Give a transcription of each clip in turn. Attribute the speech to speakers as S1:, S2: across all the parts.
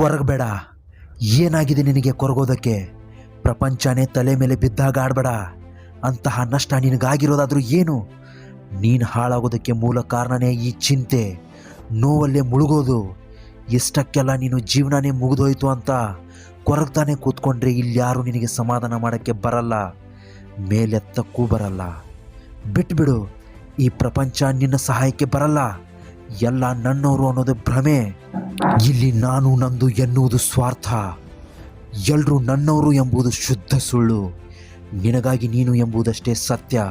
S1: ಕೊರಗಬೇಡ. ಏನಾಗಿದೆ ನಿನಗೆ ಕೊರಗೋದಕ್ಕೆ? ಪ್ರಪಂಚನೇ ತಲೆ ಮೇಲೆ ಬಿದ್ದಾಗ ಆಡಬೇಡ. ಅಂತಹ ನಷ್ಟ ನಿನಗಾಗಿರೋದಾದ್ರೂ ಏನು? ನೀನು ಹಾಳಾಗೋದಕ್ಕೆ ಮೂಲ ಕಾರಣನೇ ಈ ಚಿಂತೆ, ನೋವಲ್ಲೇ ಮುಳುಗೋದು. ಇಷ್ಟಕ್ಕೆಲ್ಲ ನೀನು ಜೀವನನೇ ಮುಗಿದೋಯ್ತು ಅಂತ ಕೊರಗ್ತಾನೆ ಕೂತ್ಕೊಂಡ್ರೆ ಇಲ್ಯಾರೂ ನಿನಗೆ ಸಮಾಧಾನ ಮಾಡೋಕ್ಕೆ ಬರಲ್ಲ, ಮೇಲೆತ್ತಕ್ಕೂ ಬರಲ್ಲ. ಬಿಟ್ಬಿಡು. ಈ ಪ್ರಪಂಚ ನಿನ್ನ ಸಹಾಯಕ್ಕೆ ಬರಲ್ಲ. ಎಲ್ಲ ನನ್ನವರು ಅನ್ನೋದು ಭ್ರಮೆ. ಇಲ್ಲಿ ನಾನು ನಂದು ಎನ್ನುವುದು ಸ್ವಾರ್ಥ. ಎಲ್ಲರೂ ನನ್ನವರು ಎಂಬುದು ಶುದ್ಧ ಸುಳ್ಳು. ನಿನಗಾಗಿ ನೀನು ಎಂಬುದಷ್ಟೇ ಸತ್ಯ.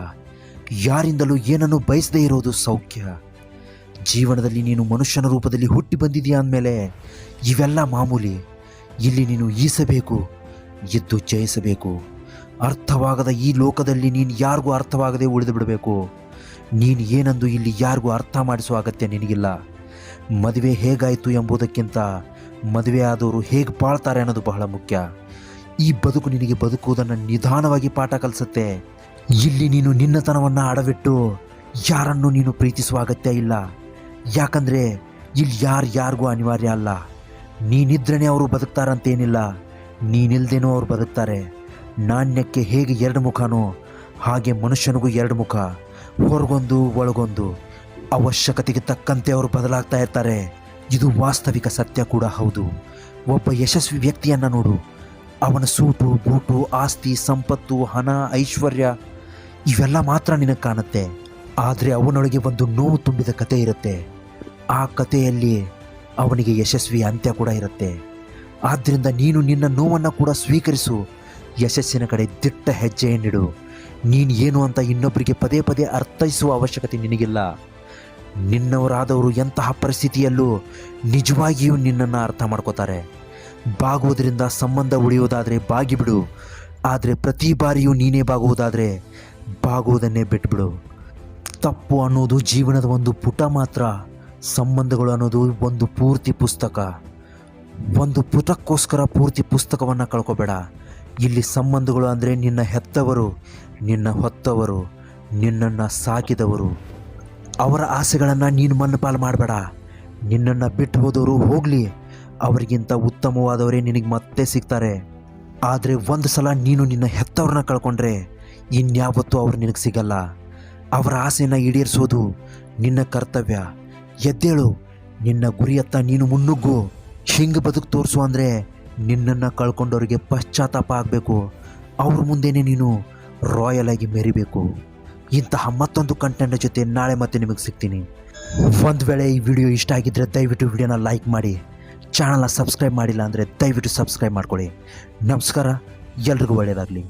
S1: ಯಾರಿಂದಲೂ ಏನನ್ನು ಬಯಸದೇ ಇರೋದು ಸೌಖ್ಯ. ಜೀವನದಲ್ಲಿ ನೀನು ಮನುಷ್ಯನ ರೂಪದಲ್ಲಿ ಹುಟ್ಟಿ ಬಂದಿದೆಯಾ ಅಂದಮೇಲೆ ಇವೆಲ್ಲ ಮಾಮೂಲಿ. ಇಲ್ಲಿ ನೀನು ಈಸಬೇಕು, ಎದ್ದು ಜಯಿಸಬೇಕು. ಅರ್ಥವಾಗದ ಈ ಲೋಕದಲ್ಲಿ ನೀನು ಯಾರಿಗೂ ಅರ್ಥವಾಗದೆ ಉಳಿದು ಬಿಡಬೇಕು. ನೀನು ಏನೆಂದು ಇಲ್ಲಿ ಯಾರಿಗೂ ಅರ್ಥ ಮಾಡಿಸುವ ಅಗತ್ಯ ನಿನಗಿಲ್ಲ. ಮದುವೆ ಹೇಗಾಯಿತು ಎಂಬುದಕ್ಕಿಂತ ಮದುವೆ ಆದವರು ಹೇಗೆ ಬಾಳ್ತಾರೆ ಅನ್ನೋದು ಬಹಳ ಮುಖ್ಯ. ಈ ಬದುಕು ನಿನಗೆ ಬದುಕುವುದನ್ನು ನಿಧಾನವಾಗಿ ಪಾಠ ಕಲಿಸುತ್ತೆ. ಇಲ್ಲಿ ನೀನು ನಿನ್ನತನವನ್ನು ಅಡವಿಟ್ಟು ಯಾರನ್ನು ನೀನು ಪ್ರೀತಿಸುವ ಅಗತ್ಯ ಇಲ್ಲ. ಯಾಕಂದರೆ ಇಲ್ಲಿ ಯಾರಿಗೂ ಅನಿವಾರ್ಯ ಅಲ್ಲ. ನೀನಿದ್ರೇ ಅವರು ಬದುಕ್ತಾರಂತೇನಿಲ್ಲ, ನೀನಿಲ್ದೇನೋ ಅವ್ರು ಬದುಕ್ತಾರೆ. ನಾಣ್ಯಕ್ಕೆ ಹೇಗೆ ಎರಡು ಮುಖನೋ ಹಾಗೆ ಮನುಷ್ಯನಿಗೂ ಎರಡು ಮುಖ, ಹೊರಗೊಂದು ಒಳಗೊಂದು. ಅವಶ್ಯಕತೆಗೆ ತಕ್ಕಂತೆ ಅವರು ಬದಲಾಗ್ತಾ ಇರ್ತಾರೆ. ಇದು ವಾಸ್ತವಿಕ ಸತ್ಯ ಕೂಡ ಹೌದು. ಒಬ್ಬ ಯಶಸ್ವಿ ವ್ಯಕ್ತಿಯನ್ನು ನೋಡು. ಅವನ ಸೂಟು ಬೂಟು, ಆಸ್ತಿ, ಸಂಪತ್ತು, ಹಣ, ಐಶ್ವರ್ಯ ಇವೆಲ್ಲ ಮಾತ್ರ ನಿನಗೆ ಕಾಣುತ್ತೆ. ಆದರೆ ಅವನೊಳಗೆ ಒಂದು ನೋವು ತುಂಬಿದ ಕತೆ ಇರುತ್ತೆ. ಆ ಕಥೆಯಲ್ಲಿ ಅವನಿಗೆ ಯಶಸ್ವಿ ಅಂತ್ಯ ಕೂಡ ಇರುತ್ತೆ. ಆದ್ದರಿಂದ ನೀನು ನಿನ್ನ ನೋವನ್ನು ಕೂಡ ಸ್ವೀಕರಿಸು. ಯಶಸ್ಸಿನ ಕಡೆ ದಿಟ್ಟ ಹೆಜ್ಜೆಯನ್ನಿಡು. ನೀನು ಏನು ಅಂತ ಇನ್ನೊಬ್ಬರಿಗೆ ಪದೇ ಪದೇ ಅರ್ಥೈಸುವ ಅವಶ್ಯಕತೆ ನಿನಗಿಲ್ಲ. ನಿನ್ನವರಾದವರು ಎಂತಹ ಪರಿಸ್ಥಿತಿಯಲ್ಲೂ ನಿಜವಾಗಿಯೂ ನಿನ್ನನ್ನು ಅರ್ಥ ಮಾಡ್ಕೋತಾರೆ. ಬಾಗುವುದರಿಂದ ಸಂಬಂಧ ಉಳಿಯುವುದಾದರೆ ಬಾಗಿಬಿಡು. ಆದರೆ ಪ್ರತಿ ಬಾರಿಯೂ ನೀನೇ ಬಾಗುವುದಾದರೆ ಬಾಗುವುದನ್ನೇ ಬಿಟ್ಬಿಡು. ತಪ್ಪು ಅನ್ನೋದು ಜೀವನದ ಒಂದು ಪುಟ ಮಾತ್ರ. ಸಂಬಂಧಗಳು ಅನ್ನೋದು ಒಂದು ಪೂರ್ತಿ ಪುಸ್ತಕ. ಒಂದು ಪುಟಕ್ಕೋಸ್ಕರ ಪೂರ್ತಿ ಪುಸ್ತಕವನ್ನು ಕಳ್ಕೊಬೇಡ. ಇಲ್ಲಿ ಸಂಬಂಧಗಳು ಅಂದರೆ ನಿನ್ನ ಹೆತ್ತವರು, ನಿನ್ನ ಹೊತ್ತವರು, ನಿನ್ನನ್ನು ಸಾಕಿದವರು. ಅವರ ಆಸೆಗಳನ್ನು ನೀನು ಮಣ್ಣಪಾಲು ಮಾಡಬೇಡ. ನಿನ್ನನ್ನು ಬಿಟ್ಟು ಹೋದವರು ಹೋಗಲಿ, ಅವರಿಗಿಂತ ಉತ್ತಮವಾದವರೇ ನಿನಗೆ ಮತ್ತೆ ಸಿಗ್ತಾರೆ. ಆದರೆ ಒಂದು ಸಲ ನೀನು ನಿನ್ನ ಹೆತ್ತವ್ರನ್ನ ಕಳ್ಕೊಂಡ್ರೆ ಇನ್ಯಾವತ್ತೂ ಅವರು ನಿನಗೆ ಸಿಗಲ್ಲ. ಅವರ ಆಸೆಯನ್ನು ಈಡೇರಿಸೋದು ನಿನ್ನ ಕರ್ತವ್ಯ. ಎದ್ದೇಳು, ನಿನ್ನ ಗುರಿಯತ್ತ ನೀನು ಮುನ್ನುಗ್ಗು. ಹಿಂಗೆ ಬದುಕು ತೋರಿಸು ಅಂದರೆ ನಿನ್ನನ್ನು ಕಳ್ಕೊಂಡವ್ರಿಗೆ ಪಶ್ಚಾತ್ತಾಪ ಆಗಬೇಕು. ಅವ್ರ ಮುಂದೆನೇ ನೀನು ರಾಯಲ್ ಆಗಿ ಮೆರಿಬೇಕು. ಇಂತಹ ಮತ್ತೊಂದು ಕಂಟೆಂಟ್ ಜೊತೆ ನಾಳೆ ಮತ್ತೆ ನಿಮಗೆ ಸಿಗ್ತೀನಿ. ಒಂದು ವೇಳೆ ಈ ವಿಡಿಯೋ ಇಷ್ಟ ಆಗಿದ್ದರೆ ದಯವಿಟ್ಟು ವಿಡಿಯೋನ ಲೈಕ್ ಮಾಡಿ. ಚಾನಲ್ನ ಸಬ್ಸ್ಕ್ರೈಬ್ ಮಾಡಿಲ್ಲ ಅಂದರೆ ದಯವಿಟ್ಟು ಸಬ್ಸ್ಕ್ರೈಬ್ ಮಾಡ್ಕೊಳ್ಳಿ. ನಮಸ್ಕಾರ, ಎಲ್ರಿಗೂ ಒಳ್ಳೆಯದಾಗಲಿ.